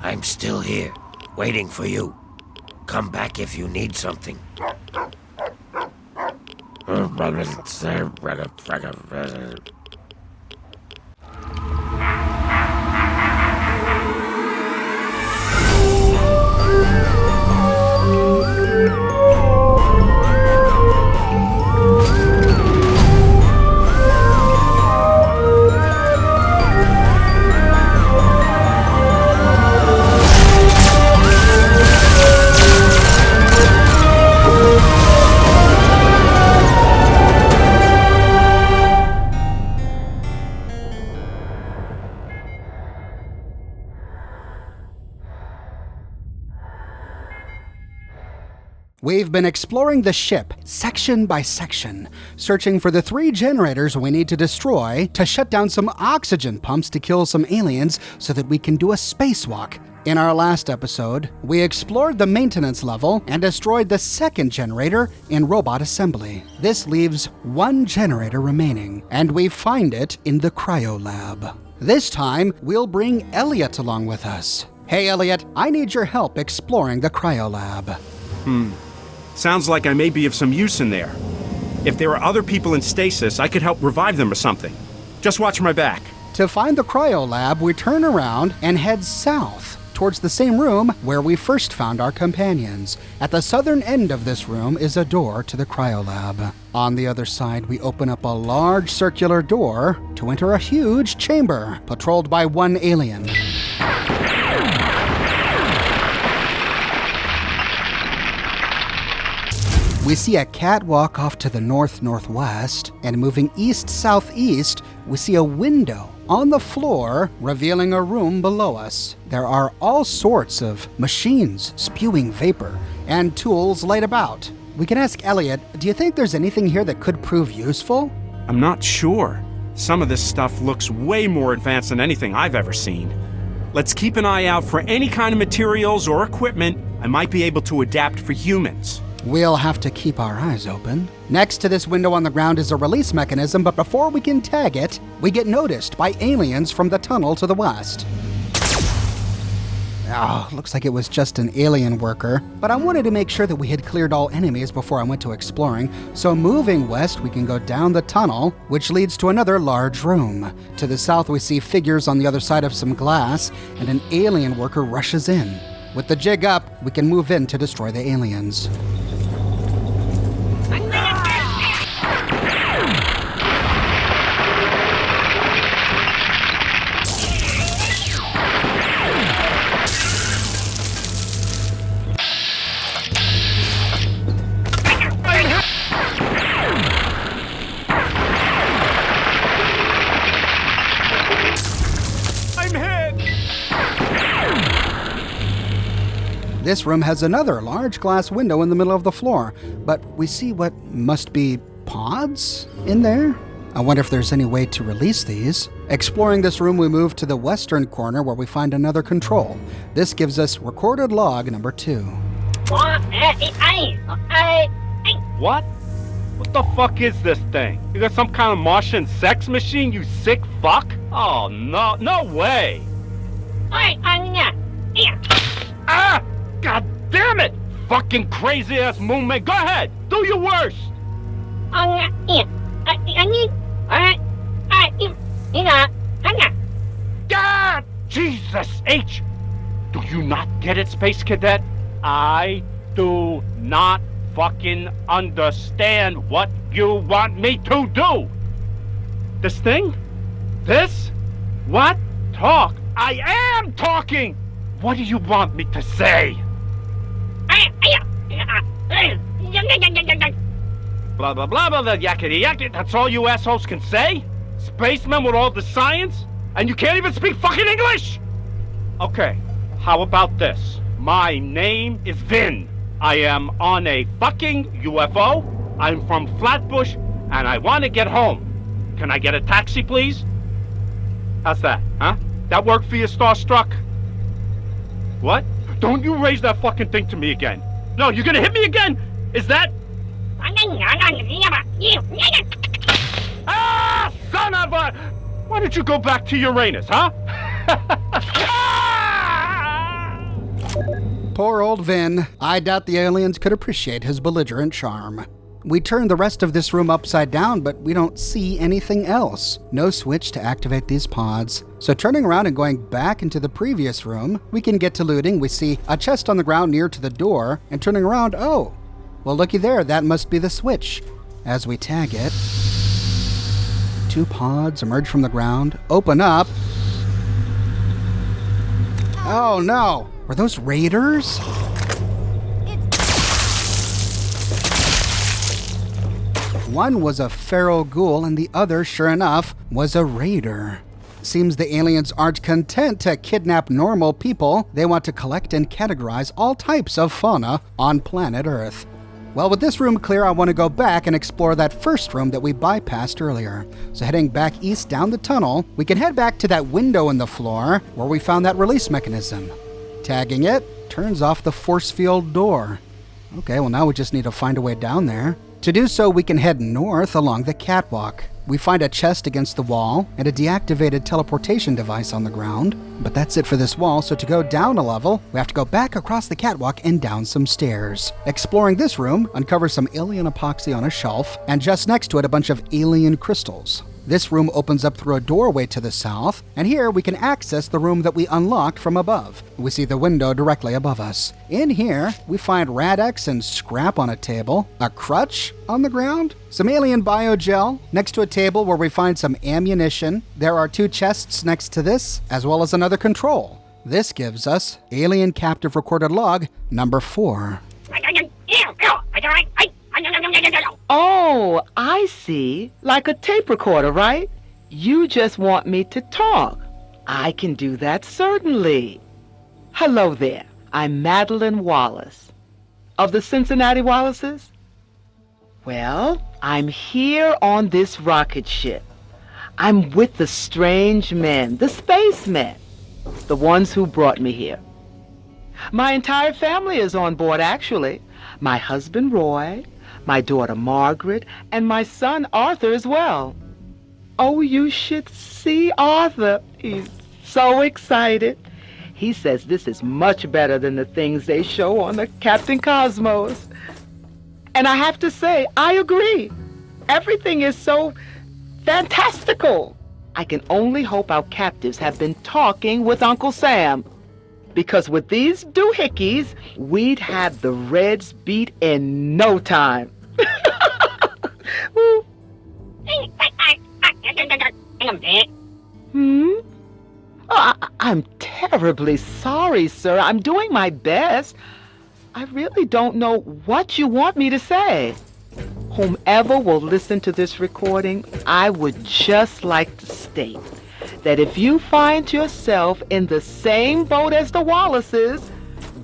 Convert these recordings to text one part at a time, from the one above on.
I'm still here, waiting for you. Come back if you need something. We've been exploring the ship, section by section, searching for the 3 generators we need to destroy to shut down some oxygen pumps to kill some aliens so that we can do a spacewalk. In our last episode, we explored the maintenance level and destroyed the 2nd generator in robot assembly. This leaves 1 generator remaining, and we find it in the Cryo lab. This time, we'll bring Elliot along with us. Hey Elliot, I need your help exploring the Cryo lab. Sounds like I may be of some use in there. If there are other people in stasis, I could help revive them or something. Just watch my back. To find the Cryo lab, we turn around and head south, towards the same room where we first found our companions. At the southern end of this room is a door to the Cryo lab. On the other side, we open up a large circular door to enter a huge chamber, patrolled by 1 alien. We see a catwalk off to the north-northwest, and moving east-southeast, we see a window on the floor revealing a room below us. There are all sorts of machines spewing vapor and tools laid about. We can ask Elliot, do you think there's anything here that could prove useful? I'm not sure. Some of this stuff looks way more advanced than anything I've ever seen. Let's keep an eye out for any kind of materials or equipment I might be able to adapt for humans. We'll have to keep our eyes open. Next to this window on the ground is a release mechanism, but before we can tag it, we get noticed by aliens from the tunnel to the west. Oh, looks like it was just an alien worker, but I wanted to make sure that we had cleared all enemies before I went to exploring, so moving west, we can go down the tunnel, which leads to another large room. To the south, we see figures on the other side of some glass, and an alien worker rushes in. With the jig up, we can move in to destroy the aliens. This room has another large glass window in the middle of the floor, but we see what must be pods in there. I wonder if there's any way to release these. Exploring this room, we move to the western corner where we find another control. This gives us recorded log number 2. What? What the fuck is this thing? You got some kind of Martian sex machine, you sick fuck? Oh, no way! Ah! God damn it! Fucking crazy ass moonman! Go ahead! Do your worst! God! Jesus H! Do you not get it, Space Cadet? I do not fucking understand what you want me to do! This thing? This? What? Talk! I am talking! What do you want me to say? Blah, blah, blah, blah, blah, yakety yakety. That's all you assholes can say? Spacemen with all the science? And you can't even speak fucking English? Okay, how about this? My name is Vin. I am on a fucking UFO. I'm from Flatbush, and I want to get home. Can I get a taxi, please? How's that, huh? That work for you, Starstruck? What? Don't you raise that fucking thing to me again. No, you're gonna hit me again? Is that... Ah, son of a... Why don't you go back to Uranus, huh? Ah! Poor old Vin. I doubt the aliens could appreciate his belligerent charm. We turn the rest of this room upside down, but we don't see anything else. No switch to activate these pods. So turning around and going back into the previous room, we can get to looting. We see a chest on the ground near to the door, and turning around, oh, well, looky there, that must be the switch. As we tag it, 2 pods emerge from the ground, open up. Oh no, were those raiders? One was a feral ghoul and the other, sure enough, was a raider. Seems the aliens aren't content to kidnap normal people. They want to collect and categorize all types of fauna on planet Earth. Well, with this room clear, I want to go back and explore that first room that we bypassed earlier. So heading back east down the tunnel, we can head back to that window in the floor where we found that release mechanism. Tagging it, turns off the force field door. Okay, well now we just need to find a way down there. To do so, we can head north along the catwalk. We find a chest against the wall and a deactivated teleportation device on the ground. But that's it for this wall, so to go down a level, we have to go back across the catwalk and down some stairs. Exploring this room uncovers some alien epoxy on a shelf, and just next to it a bunch of alien crystals. This room opens up through a doorway to the south, and here we can access the room that we unlocked from above. We see the window directly above us. In here, we find Radex and scrap on a table, a crutch on the ground, some alien biogel next to a table where we find some ammunition. There are 2 chests next to this, as well as another control. This gives us Alien Captive Recorded Log number 4. Oh, I see. Like a tape recorder, right? You just want me to talk. I can do that, certainly. Hello there. I'm Madeline Wallace. Of the Cincinnati Wallaces? Well, I'm here on this rocket ship. I'm with the strange men, the spacemen, the ones who brought me here. My entire family is on board, actually. My husband, Roy, my daughter Margaret, and my son Arthur as well. Oh, you should see Arthur. He's so excited. He says this is much better than the things they show on the Captain Cosmos. And I have to say, I agree. Everything is so fantastical. I can only hope our captives have been talking with Uncle Sam. Because with these doohickeys, we'd have the Reds beat in no time. I'm terribly sorry, sir. I'm doing my best. I really don't know what you want me to say. Whomever will listen to this recording, I would just like to state that if you find yourself in the same boat as the Wallaces,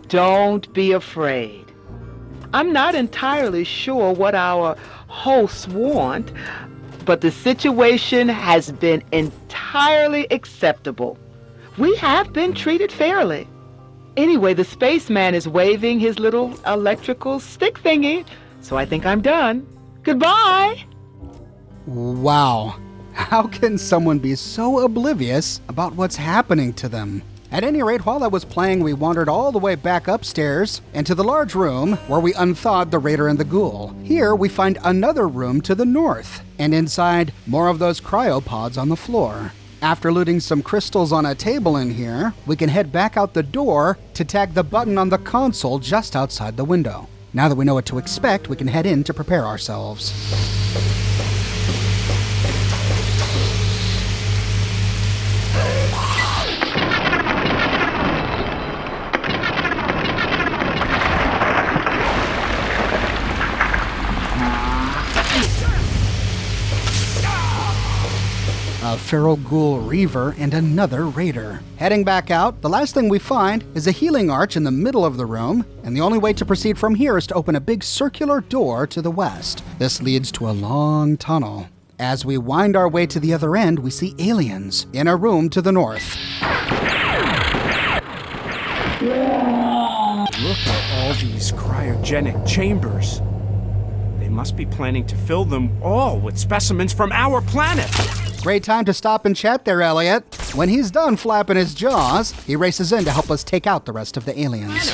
don't be afraid. I'm not entirely sure what our hosts want, but the situation has been entirely acceptable. We have been treated fairly. Anyway, the spaceman is waving his little electrical stick thingy, so I think I'm done. Goodbye! Wow. How can someone be so oblivious about what's happening to them? At any rate, while that was playing, we wandered all the way back upstairs into the large room where we unthawed the raider and the ghoul. Here, we find another room to the north, and inside, more of those cryopods on the floor. After looting some crystals on a table in here, we can head back out the door to tag the button on the console just outside the window. Now that we know what to expect, we can head in to prepare ourselves. A feral ghoul reaver, and another raider. Heading back out, the last thing we find is a healing arch in the middle of the room, and the only way to proceed from here is to open a big circular door to the west. This leads to a long tunnel. As we wind our way to the other end, we see aliens in a room to the north. Look at all these cryogenic chambers. They must be planning to fill them all with specimens from our planet. Great time to stop and chat there, Elliot. When he's done flapping his jaws, he races in to help us take out the rest of the aliens.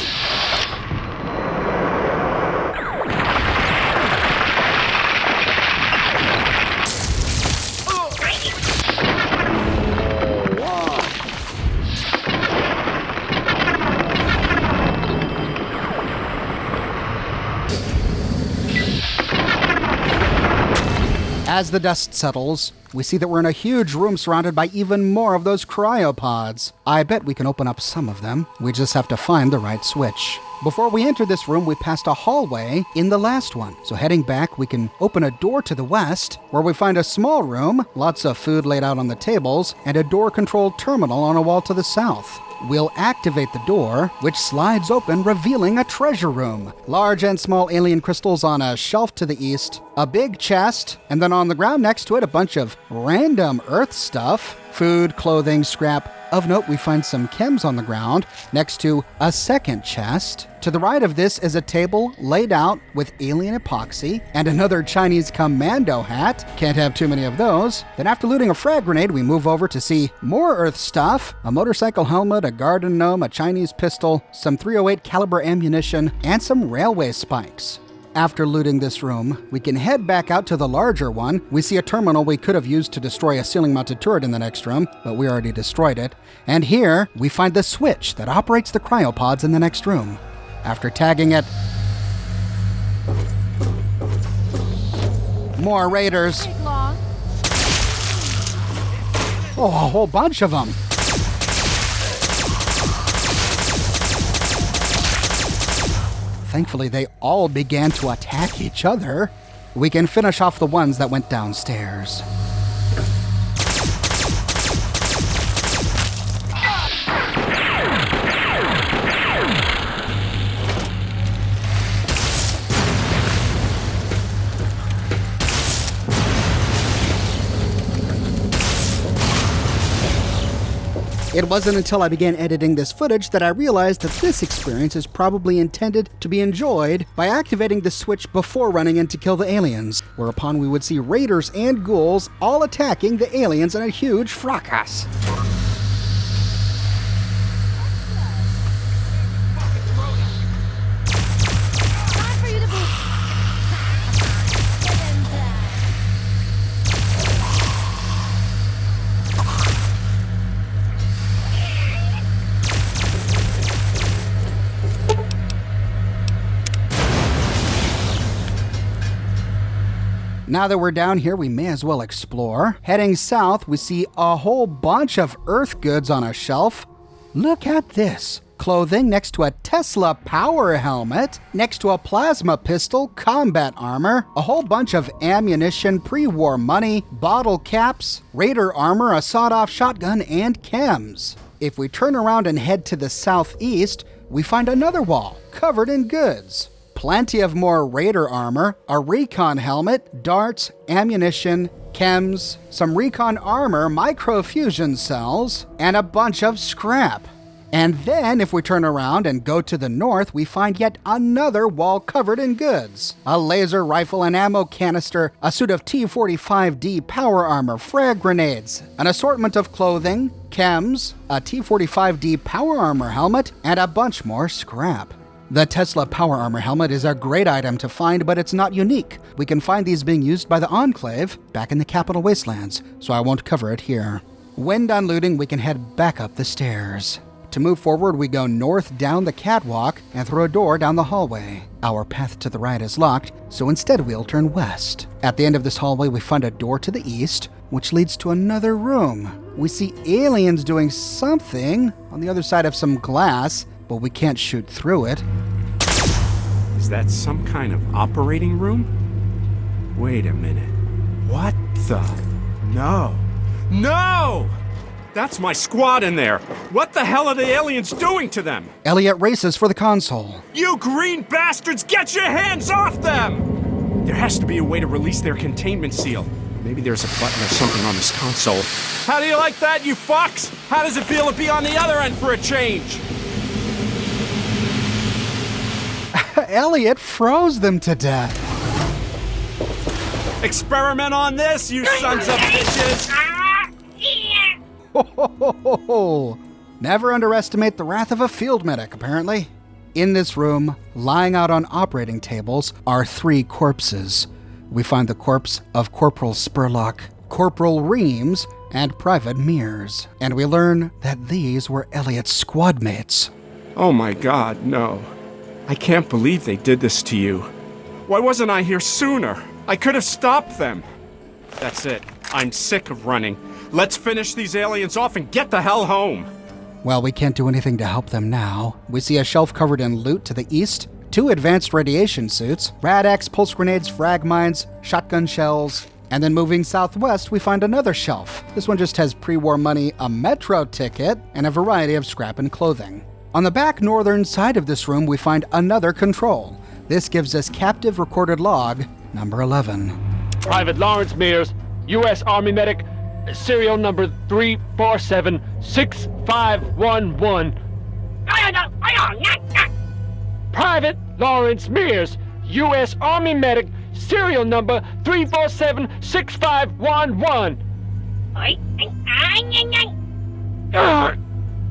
As the dust settles, we see that we're in a huge room surrounded by even more of those cryopods. I bet we can open up some of them. We just have to find the right switch. Before we enter this room, we passed a hallway in the last one. So heading back, we can open a door to the west, where we find a small room, lots of food laid out on the tables, and a door-controlled terminal on a wall to the south. We'll activate the door, which slides open, revealing a treasure room. Large and small alien crystals on a shelf to the east, a big chest, and then on the ground next to it, a bunch of random Earth stuff. Food, clothing, scrap. Of note, we find some chems on the ground next to a second chest. To the right of this is a table laid out with alien epoxy and another Chinese commando hat. Can't have too many of those. Then after looting a frag grenade, we move over to see more Earth stuff. A motorcycle helmet, a garden gnome, a Chinese pistol, some .308 caliber ammunition, and some railway spikes. After looting this room, we can head back out to the larger one. We see a terminal we could have used to destroy a ceiling-mounted turret in the next room, but we already destroyed it. And here, we find the switch that operates the cryopods in the next room. After tagging it... More raiders. Oh, a whole bunch of them. Thankfully, they all began to attack each other. We can finish off the ones that went downstairs. It wasn't until I began editing this footage that I realized that this experience is probably intended to be enjoyed by activating the switch before running in to kill the aliens, whereupon we would see raiders and ghouls all attacking the aliens in a huge fracas. Now that we're down here, we may as well explore. Heading south, we see a whole bunch of Earth goods on a shelf. Look at this. Clothing next to a Tesla power helmet, next to a plasma pistol, combat armor, a whole bunch of ammunition, pre-war money, bottle caps, raider armor, a sawed-off shotgun, and chems. If we turn around and head to the southeast, we find another wall covered in goods. Plenty of more raider armor, a recon helmet, darts, ammunition, chems, some recon armor, microfusion cells, and a bunch of scrap. And then, if we turn around and go to the north, we find yet another wall covered in goods. A laser rifle, an ammo canister, a suit of T-45D power armor, frag grenades, an assortment of clothing, chems, a T-45D power armor helmet, and a bunch more scrap. The Tesla power armor helmet is a great item to find, but it's not unique. We can find these being used by the Enclave back in the Capital Wastelands, so I won't cover it here. When done looting, we can head back up the stairs. To move forward, we go north down the catwalk and through a door down the hallway. Our path to the right is locked, so instead we'll turn west. At the end of this hallway, we find a door to the east, which leads to another room. We see aliens doing something on the other side of some glass, but we can't shoot through it. Is that some kind of operating room? Wait a minute. What the? No. No! That's my squad in there! What the hell are the aliens doing to them? Elliot races for the console. You green bastards, get your hands off them! There has to be a way to release their containment seal. Maybe there's a button or something on this console. How do you like that, you fucks? How does it feel to be on the other end for a change? Elliot froze them to death. Experiment on this, you sons of bitches! Never underestimate the wrath of a field medic, apparently. In this room, lying out on operating tables, are 3 corpses. We find the corpse of Corporal Spurlock, Corporal Reams, and Private Mears. And we learn that these were Elliot's squad mates. Oh my God, no. I can't believe they did this to you. Why wasn't I here sooner? I could have stopped them. That's it. I'm sick of running. Let's finish these aliens off and get the hell home. Well, we can't do anything to help them now. We see a shelf covered in loot to the east, 2 advanced radiation suits, rad-X, pulse grenades, frag mines, shotgun shells, and then moving southwest, we find another shelf. This one just has pre-war money, a metro ticket, and a variety of scrap and clothing. On the back northern side of this room, we find another control. This gives us captive recorded log number 11. Private Lawrence Mears, U.S. Army Medic, serial number 3476511. Private Lawrence Mears, U.S. Army Medic, serial number 3476511.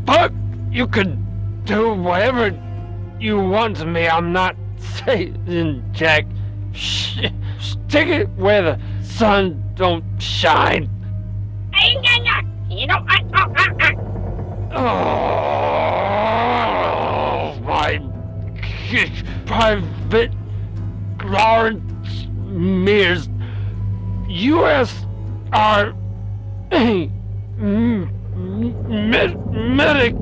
Fuck, you can do whatever you want to me. I'm not saying Jack. Stick it where the sun don't shine. Oh, my Private Lawrence Mears, U.S. Medic.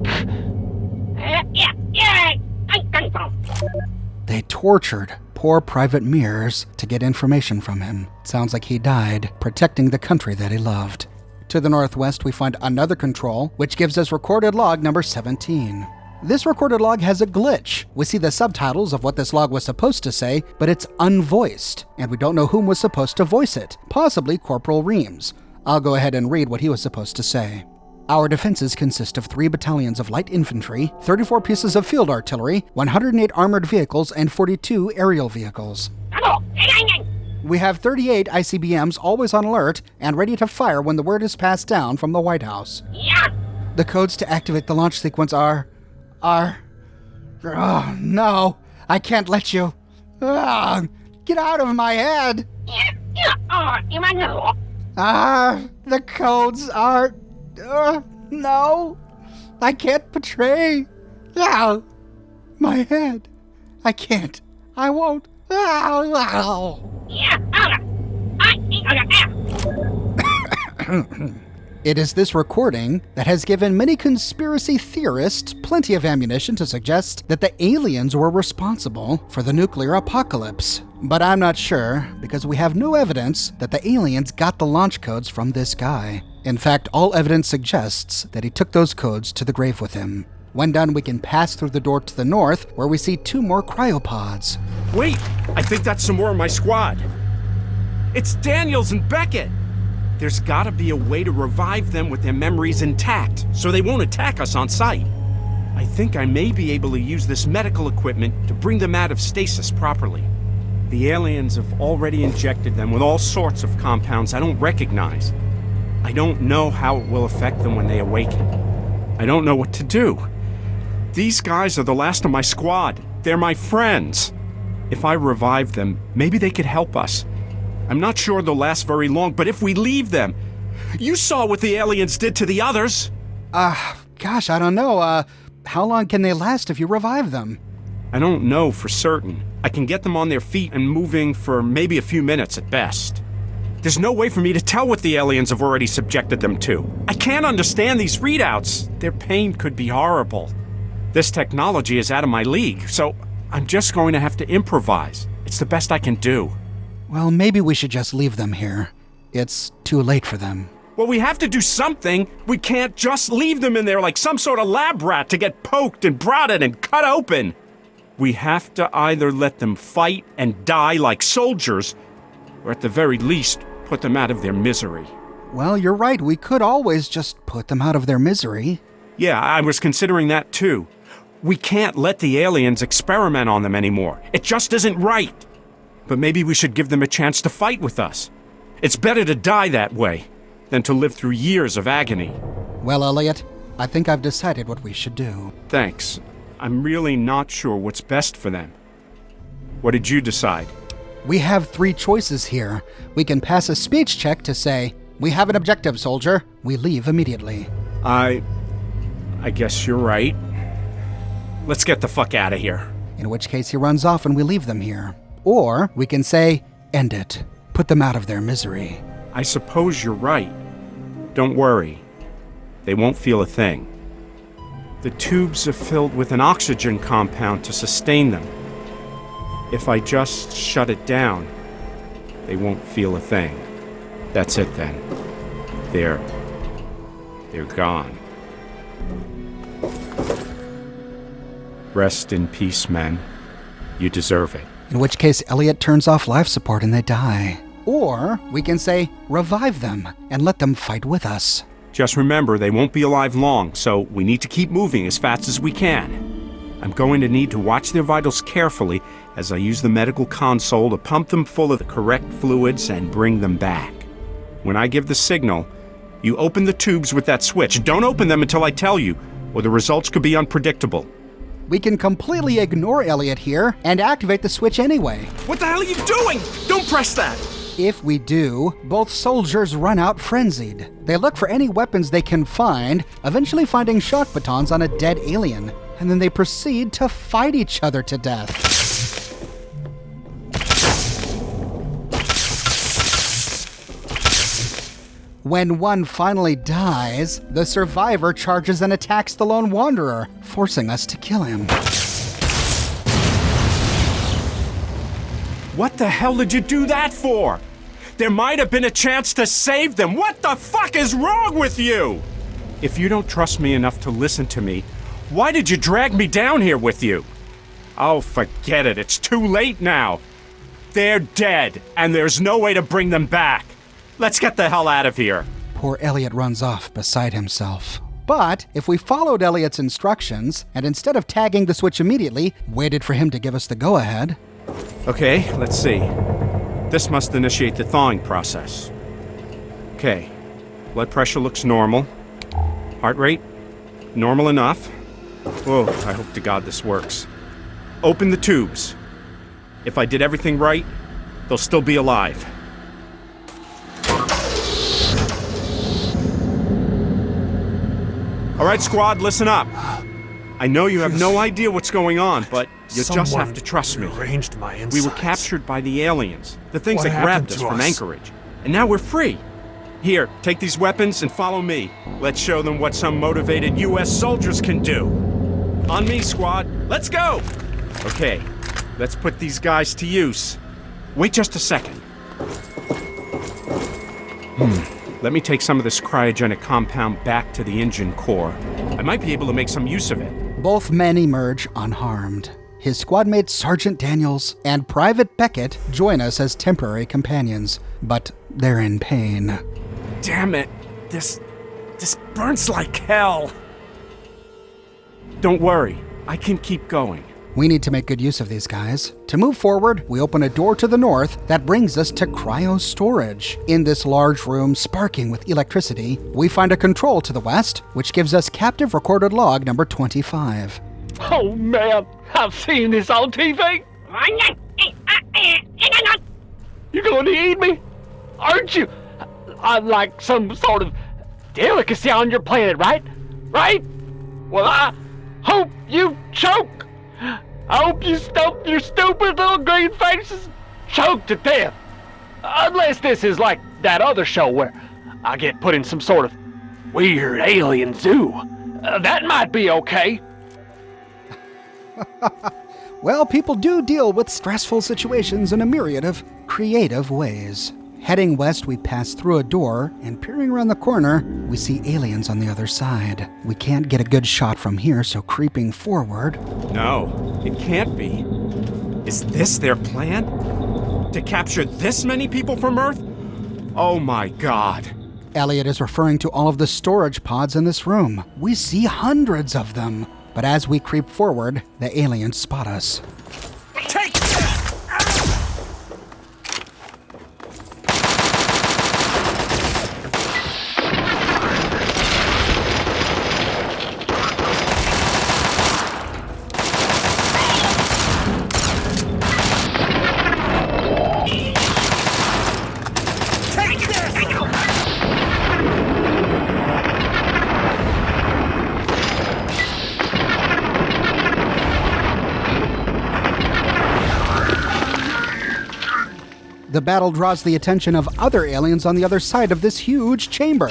They tortured poor Private Mears to get information from him. Sounds like he died protecting the country that he loved. To the northwest, we find another control, which gives us recorded log number 17. This recorded log has a glitch. We see the subtitles of what this log was supposed to say, but it's unvoiced, and we don't know whom was supposed to voice it, possibly Corporal Reams. I'll go ahead and read what he was supposed to say. Our defenses consist of 3 battalions of light infantry, 34 pieces of field artillery, 108 armored vehicles, and 42 aerial vehicles. We have 38 ICBMs always on alert and ready to fire when the word is passed down from the White House. The codes to activate the launch sequence are... Oh, no, I can't let you. Get out of my head. The codes are... no, I can't betray. My head. I can't. I won't. It is this recording that has given many conspiracy theorists plenty of ammunition to suggest that the aliens were responsible for the nuclear apocalypse. But I'm not sure, because we have no evidence that the aliens got the launch codes from this guy. In fact, all evidence suggests that he took those codes to the grave with him. When done, we can pass through the door to the north, where we see 2 more cryopods. Wait, I think that's some more of my squad. It's Daniels and Beckett. There's gotta be a way to revive them with their memories intact, so they won't attack us on sight. I think I may be able to use this medical equipment to bring them out of stasis properly. The aliens have already injected them with all sorts of compounds I don't recognize. I don't know how it will affect them when they awaken. I don't know what to do. These guys are the last of my squad. They're my friends. If I revive them, maybe they could help us. I'm not sure they'll last very long, but if we leave them... You saw what the aliens did to the others! Gosh, I don't know. How long can they last if you revive them? I don't know for certain. I can get them on their feet and moving for maybe a few minutes at best. There's no way for me to tell what the aliens have already subjected them to. I can't understand these readouts. Their pain could be horrible. This technology is out of my league, so I'm just going to have to improvise. It's the best I can do. Well, maybe we should just leave them here. It's too late for them. Well, we have to do something. We can't just leave them in there like some sort of lab rat to get poked and prodded and cut open. We have to either let them fight and die like soldiers, or at the very least, put them out of their misery. Well, you're right. We could always just put them out of their misery. Yeah, I was considering that too. We can't let the aliens experiment on them anymore. It just isn't right. But maybe we should give them a chance to fight with us. It's better to die that way than to live through years of agony. Well, Elliot, I think I've decided what we should do. Thanks. I'm really not sure what's best for them. What did you decide? We have 3 choices here. We can pass a speech check to say, "We have an objective, soldier." We leave immediately. I guess you're right. Let's get the fuck out of here. In which case he runs off and we leave them here. Or we can say, "End it. Put them out of their misery." I suppose you're right. Don't worry. They won't feel a thing. The tubes are filled with an oxygen compound to sustain them. If I just shut it down, they won't feel a thing. That's it then. They're gone. Rest in peace, men. You deserve it. In which case, Elliot turns off life support and they die. Or we can say, revive them and let them fight with us. Just remember, they won't be alive long, so we need to keep moving as fast as we can. I'm going to need to watch their vitals carefully as I use the medical console to pump them full of the correct fluids and bring them back. When I give the signal, you open the tubes with that switch. Don't open them until I tell you, or the results could be unpredictable. We can completely ignore Elliot here and activate the switch anyway. What the hell are you doing? Don't press that! If we do, both soldiers run out frenzied. They look for any weapons they can find, eventually finding shock batons on a dead alien, and then they proceed to fight each other to death. When one finally dies, the survivor charges and attacks the lone wanderer, forcing us to kill him. What the hell did you do that for? There might have been a chance to save them. What the fuck is wrong with you? If you don't trust me enough to listen to me, why did you drag me down here with you? Oh, forget it. It's too late now. They're dead, and there's no way to bring them back. Let's get the hell out of here. Poor Elliot runs off beside himself. But if we followed Elliot's instructions, and instead of tagging the switch immediately, waited for him to give us the go-ahead. Okay, let's see. This must initiate the thawing process. Okay, blood pressure looks normal. Heart rate, normal enough. Whoa, I hope to God this works. Open the tubes. If I did everything right, they'll still be alive. All right, squad, listen up. I know you have no idea what's going on, but you just have to trust me. Rearranged my insides. We were captured by the aliens, the things What that grabbed happened us to from us? Anchorage. And now we're free. Here, take these weapons and follow me. Let's show them what some motivated U.S. soldiers can do. On me, squad. Let's go! Okay, let's put these guys to use. Wait just a second. Let me take some of this cryogenic compound back to the engine core. I might be able to make some use of it. Both men emerge unharmed. His squadmate Sergeant Daniels and Private Beckett join us as temporary companions, but they're in pain. Damn it. This burns like hell. Don't worry. I can keep going. We need to make good use of these guys. To move forward, we open a door to the north that brings us to Cryo storage. In this large room sparking with electricity, we find a control to the west, which gives us captive recorded log number 25. Oh, man, I've seen this on TV. You're going to eat me? Aren't you? I'm like some sort of delicacy on your planet, right? Right? Well, I hope you choke. I hope you stump your stupid little green faces choke to death. Unless this is like that other show where I get put in some sort of weird alien zoo. That might be okay. Well, people do deal with stressful situations in a myriad of creative ways. Heading west, we pass through a door, and peering around the corner, we see aliens on the other side. We can't get a good shot from here, so creeping forward... No, it can't be. Is this their plan? To capture this many people from Earth? Oh my God. Elliot is referring to all of the storage pods in this room. We see hundreds of them. But as we creep forward, the aliens spot us. Take that! The battle draws the attention of other aliens on the other side of this huge chamber.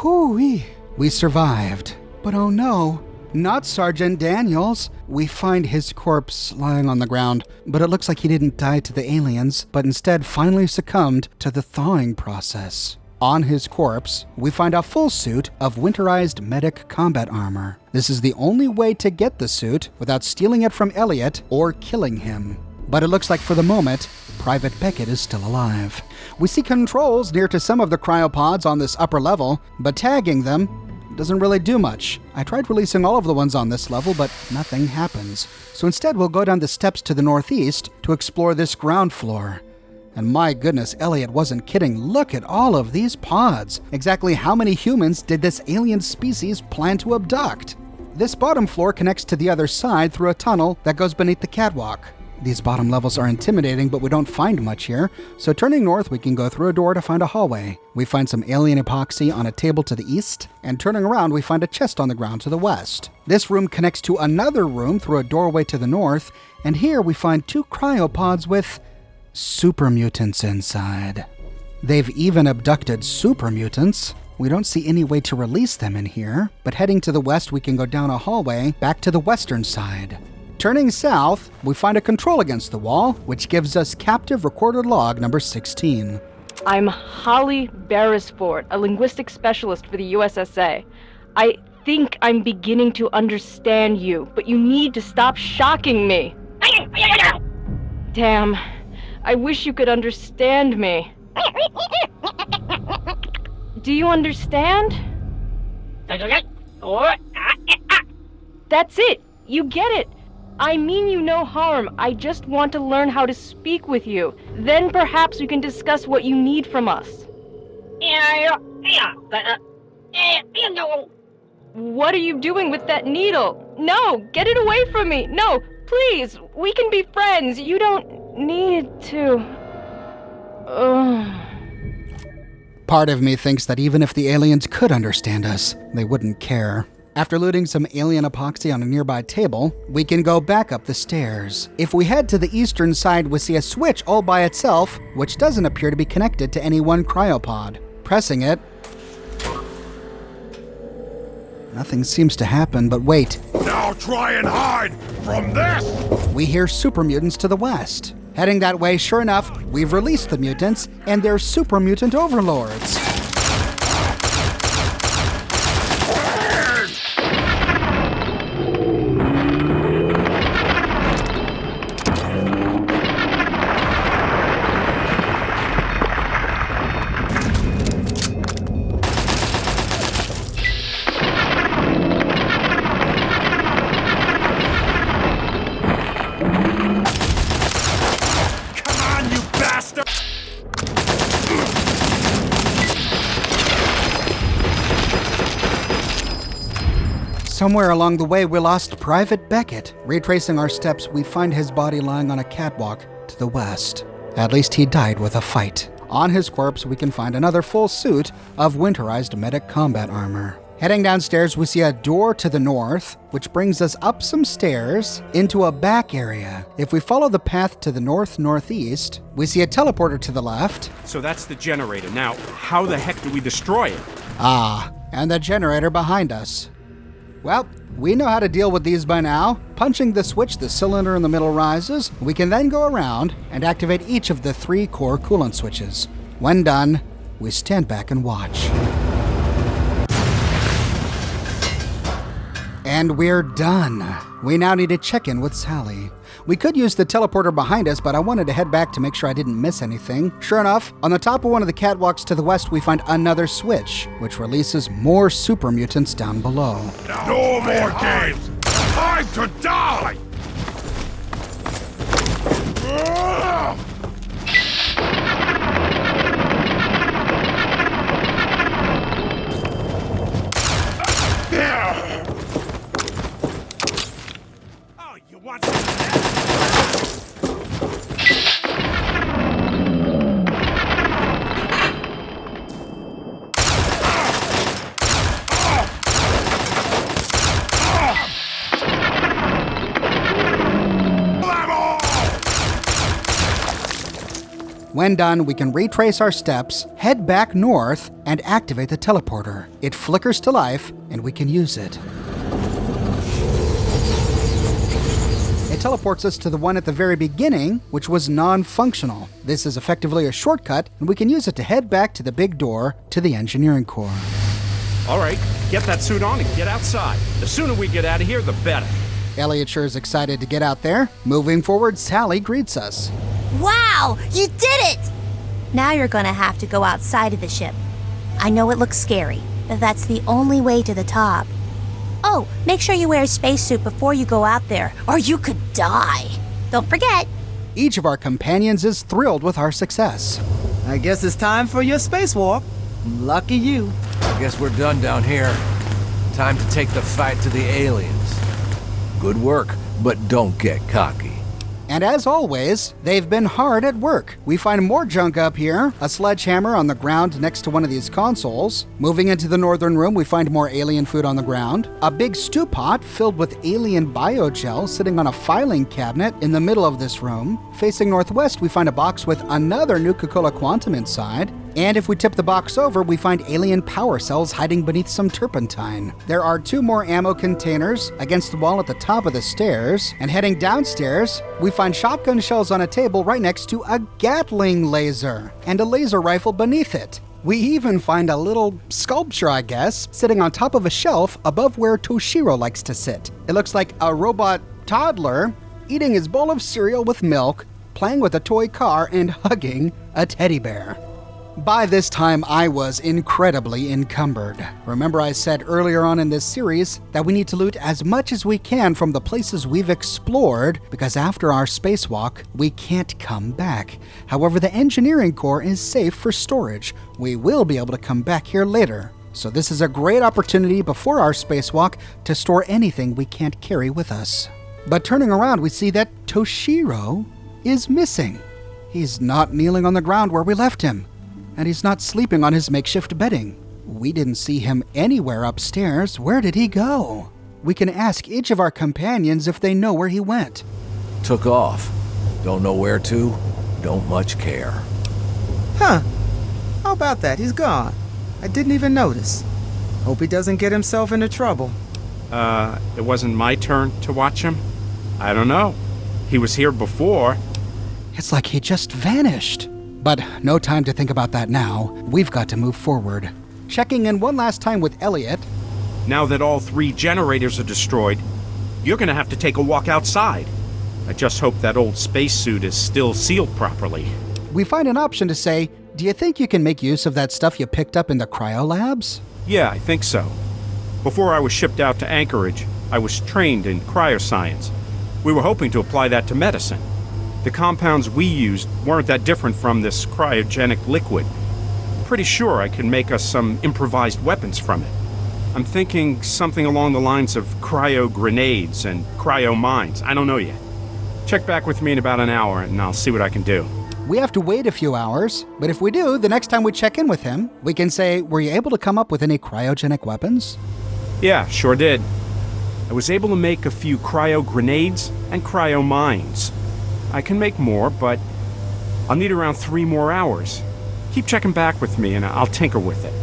Whew-wee. We survived. But oh no, not Sergeant Daniels. We find his corpse lying on the ground, but it looks like he didn't die to the aliens, but instead finally succumbed to the thawing process. On his corpse, we find a full suit of winterized medic combat armor. This is the only way to get the suit without stealing it from Elliot or killing him. But it looks like for the moment, Private Beckett is still alive. We see controls near to some of the cryopods on this upper level, but tagging them doesn't really do much. I tried releasing all of the ones on this level, but nothing happens. So instead, we'll go down the steps to the northeast to explore this ground floor. And my goodness, Elliot wasn't kidding. Look at all of these pods. Exactly how many humans did this alien species plan to abduct? This bottom floor connects to the other side through a tunnel that goes beneath the catwalk. These bottom levels are intimidating, but we don't find much here. So turning north, we can go through a door to find a hallway. We find some alien epoxy on a table to the east, and turning around, we find a chest on the ground to the west. This room connects to another room through a doorway to the north, and here we find 2 cryopods with super mutants inside. They've even abducted super mutants. We don't see any way to release them in here, but heading to the west, we can go down a hallway back to the western side. Turning south, we find a control against the wall, which gives us captive recorded log number 16. I'm Holly Beresford, a linguistic specialist for the USSA. I think I'm beginning to understand you, but you need to stop shocking me. Damn, I wish you could understand me. Do you understand? That's it. You get it. I mean you no harm. I just want to learn how to speak with you. Then perhaps we can discuss what you need from us. What are you doing with that needle? No, get it away from me. No, please. We can be friends. You don't need to. Part of me thinks that even if the aliens could understand us, they wouldn't care. After looting some alien epoxy on a nearby table, we can go back up the stairs. If we head to the eastern side, we see a switch all by itself, which doesn't appear to be connected to any one cryopod. Pressing it, nothing seems to happen, but wait. Now try and hide from this! We hear super mutants to the west. Heading that way, sure enough, we've released the mutants, and they're super mutant overlords. Somewhere along the way, we lost Private Beckett. Retracing our steps, we find his body lying on a catwalk to the west. At least he died with a fight. On his corpse, we can find another full suit of winterized medic combat armor. Heading downstairs, we see a door to the north, which brings us up some stairs into a back area. If we follow the path to the north-northeast, we see a teleporter to the left. So that's the generator. Now, how the heck do we destroy it? And the generator behind us. Well, we know how to deal with these by now. Punching the switch, the cylinder in the middle rises. We can then go around and activate each of the 3 core coolant switches. When done, we stand back and watch. And we're done. We now need to check in with Sally. We could use the teleporter behind us, but I wanted to head back to make sure I didn't miss anything. Sure enough, on the top of one of the catwalks to the west, we find another switch, which releases more super mutants down below. No more games! Time to die! Oh, you want some of that? When done, we can retrace our steps, head back north, and activate the teleporter. It flickers to life, and we can use it. It teleports us to the one at the very beginning, which was non-functional. This is effectively a shortcut, and we can use it to head back to the big door to the engineering core. All right, get that suit on and get outside. The sooner we get out of here, the better. Elliot sure is excited to get out there. Moving forward, Sally greets us. Wow, you did it! Now you're gonna have to go outside of the ship. I know it looks scary, but that's the only way to the top. Oh, make sure you wear a spacesuit before you go out there, or you could die. Don't forget. Each of our companions is thrilled with our success. I guess it's time for your spacewalk. Lucky you. I guess we're done down here. Time to take the fight to the aliens. Good work, but don't get cocky. And as always, they've been hard at work. We find more junk up here, a sledgehammer on the ground next to one of these consoles. Moving into the northern room, we find more alien food on the ground. A big stew pot filled with alien biogel sitting on a filing cabinet in the middle of this room. Facing northwest, we find a box with another Nuka-Cola Quantum inside. And if we tip the box over, we find alien power cells hiding beneath some turpentine. There are 2 more ammo containers against the wall at the top of the stairs. And heading downstairs, we find shotgun shells on a table right next to a Gatling laser and a laser rifle beneath it. We even find a little sculpture, I guess, sitting on top of a shelf above where Toshiro likes to sit. It looks like a robot toddler eating his bowl of cereal with milk, playing with a toy car, and hugging a teddy bear. By this time, I was incredibly encumbered. Remember I said earlier on in this series that we need to loot as much as we can from the places we've explored, because after our spacewalk, we can't come back. However, the engineering core is safe for storage. We will be able to come back here later. So this is a great opportunity before our spacewalk to store anything we can't carry with us. But turning around, we see that Toshiro is missing. He's not kneeling on the ground where we left him. And he's not sleeping on his makeshift bedding. We didn't see him anywhere upstairs. Where did he go? We can ask each of our companions if they know where he went. Took off. Don't know where to. Don't much care. Huh. How about that? He's gone. I didn't even notice. Hope he doesn't get himself into trouble. It wasn't my turn to watch him? I don't know. He was here before. It's like he just vanished. But no time to think about that now. We've got to move forward. Checking in one last time with Elliot. Now that all 3 generators are destroyed, you're gonna have to take a walk outside. I just hope that old spacesuit is still sealed properly. We find an option to say, do you think you can make use of that stuff you picked up in the cryo labs? Yeah, I think so. Before I was shipped out to Anchorage, I was trained in cryoscience. We were hoping to apply that to medicine. The compounds we used weren't that different from this cryogenic liquid. Pretty sure I can make us some improvised weapons from it. I'm thinking something along the lines of cryo grenades and cryo mines. I don't know yet. Check back with me in about an hour and I'll see what I can do. We have to wait a few hours, but if we do, the next time we check in with him, we can say, were you able to come up with any cryogenic weapons? Yeah, sure did. I was able to make a few cryo grenades and cryo mines. I can make more, but I'll need around 3 more hours. Keep checking back with me and I'll tinker with it.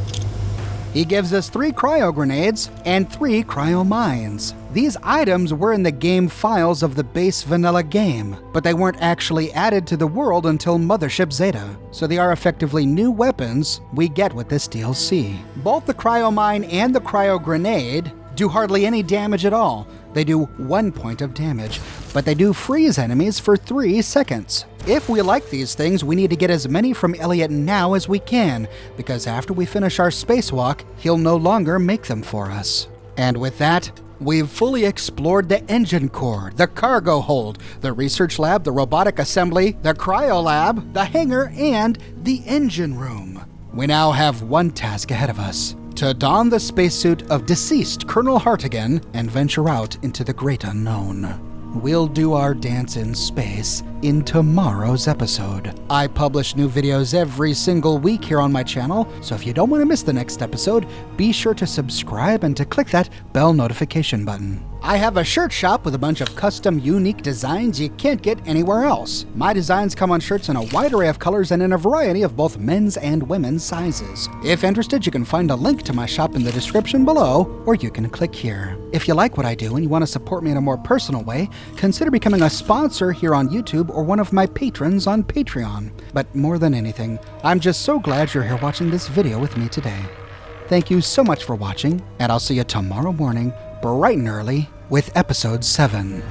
He gives us 3 cryo grenades and 3 cryo mines. These items were in the game files of the base vanilla game, but they weren't actually added to the world until Mothership Zeta, so they are effectively new weapons we get with this DLC. Both the cryo mine and the cryo grenade do hardly any damage at all. They do 1 point of damage, but they do freeze enemies for 3 seconds. If we like these things, we need to get as many from Elliot now as we can, because after we finish our spacewalk, he'll no longer make them for us. And with that, we've fully explored the engine core, the cargo hold, the research lab, the robotic assembly, the cryo lab, the hangar, and the engine room. We now have one task ahead of us: to don the spacesuit of deceased Colonel Hartigan and venture out into the great unknown. We'll do our dance in space in tomorrow's episode. I publish new videos every single week here on my channel, so if you don't want to miss the next episode, be sure to subscribe and to click that bell notification button. I have a shirt shop with a bunch of custom, unique designs you can't get anywhere else. My designs come on shirts in a wide array of colors and in a variety of both men's and women's sizes. If interested, you can find a link to my shop in the description below, or you can click here. If you like what I do and you want to support me in a more personal way, consider becoming a sponsor here on YouTube or one of my patrons on Patreon. But more than anything, I'm just so glad you're here watching this video with me today. Thank you so much for watching, and I'll see you tomorrow morning, bright and early, with episode 7.